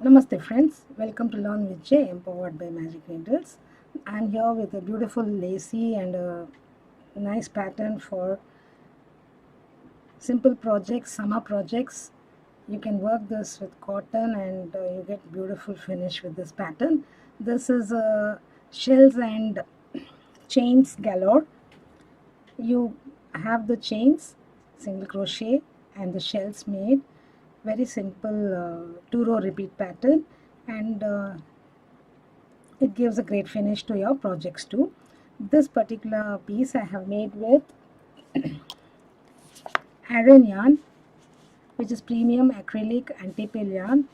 Namaste friends, welcome to Learn with J, empowered by Magic Needles. I'm here with a beautiful lacy and a nice pattern for simple projects, summer projects. You can work this with cotton and you get beautiful finish with this pattern. This is shells and chains galore. You have the chains, single crochet and the shells made. Very simple 2-row repeat pattern, and it gives a great finish to your projects too. This particular piece I have made with Aran yarn, which is premium acrylic anti-pill yarn,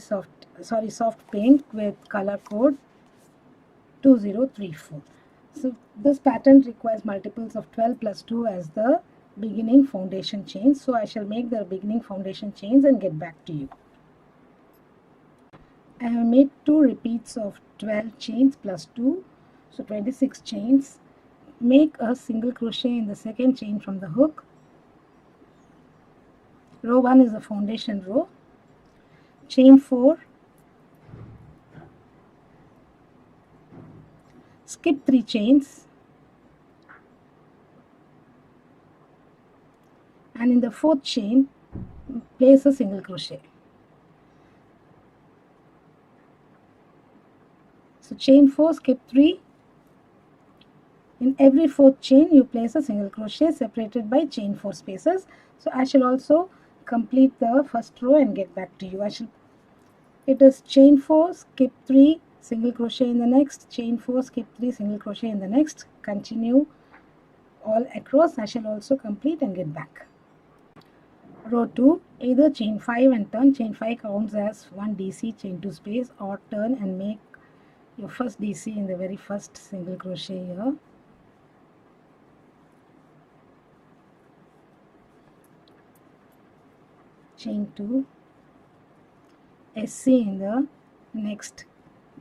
soft pink with color code 2034. So this pattern requires multiples of 12 plus 2 as the beginning foundation chains. So I shall make the beginning foundation chains and get back to you. I have made 2 repeats of 12 chains plus 2, so 26 chains. Make a single crochet in the second chain from the hook. Row 1 is the foundation row. Chain 4, skip 3 chains, and in the fourth chain place a single crochet. So chain 4, skip 3. In every fourth chain you place a single crochet separated by chain 4 spaces. So I shall also complete the first row and get back to you. It is chain 4, skip 3, single crochet in the next, chain 4, skip 3, single crochet in the next. Continue all across. I shall also complete and get back. Row 2, either chain 5 and turn. Chain 5 counts as 1 DC, chain 2 space, or turn and make your first DC in the very first single crochet here. Chain 2, SC in the next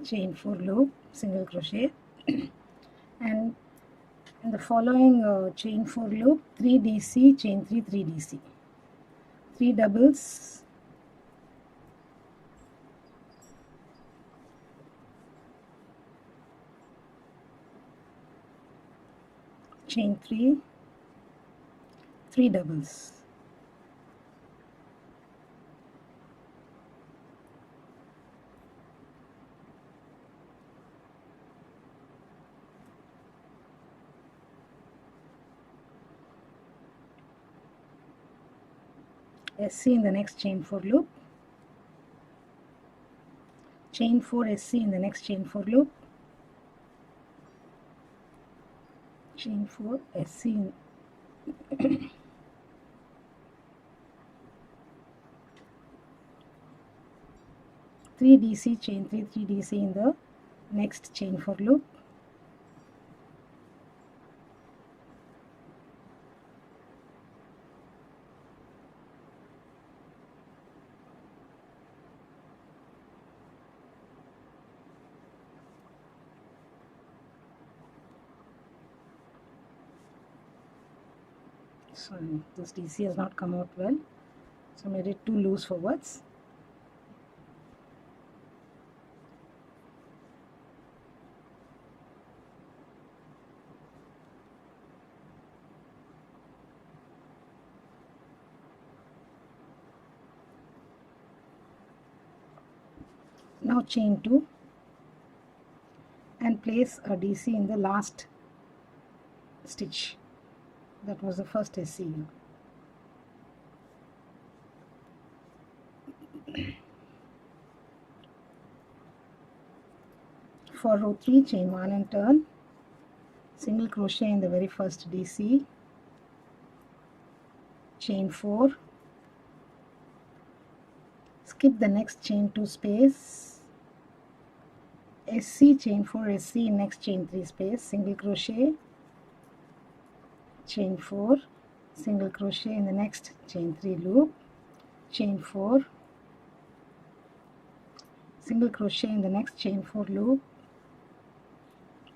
chain 4 loop, single crochet, and in the following chain 4 loop, 3 DC, chain 3, 3 DC, 3 doubles, chain 3, 3 doubles. SC in the next chain 4 loop, chain 4 SC in the next chain 4 loop, chain 4 SC in 3 DC, chain 3, 3 DC in the next chain 4 loop, sorry, this DC has not come out well, so I made it too loose forwards. Now chain 2 and place a DC in the last stitch. That was the first SC here. For row 3, chain 1 and turn, single crochet in the very first DC, chain 4, skip the next chain 2 space, SC, chain 4 SC in next chain 3 space, single crochet, chain 4, single crochet in the next chain 3 loop, chain 4, single crochet in the next chain 4 loop,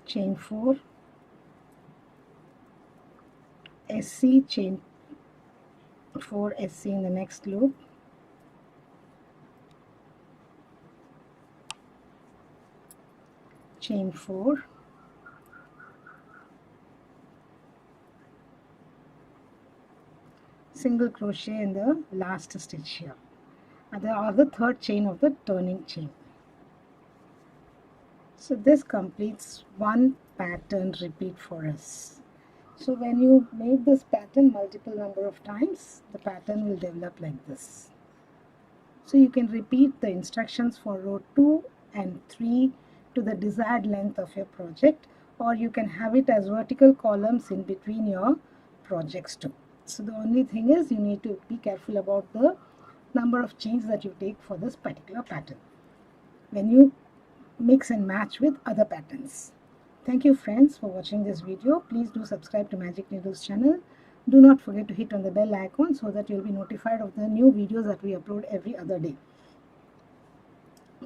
chain 4, SC, chain 4 SC in the next loop, chain 4, single crochet in the last stitch here, or the third chain of the turning chain. So this completes one pattern repeat for us. So when you make this pattern multiple number of times, the pattern will develop like this. So you can repeat the instructions for row 2 and 3 to the desired length of your project, or you can have it as vertical columns in between your projects too. So the only thing is you need to be careful about the number of chains that you take for this particular pattern when you mix and match with other patterns. Thank you friends for watching this video. Please do subscribe to Magic Needles channel. Do not forget to hit on the bell icon so that you'll be notified of the new videos that we upload every other day.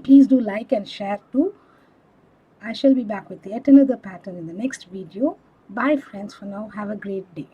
Please do like and share too. I shall be back with yet another pattern in the next video. Bye friends, for now have a great day.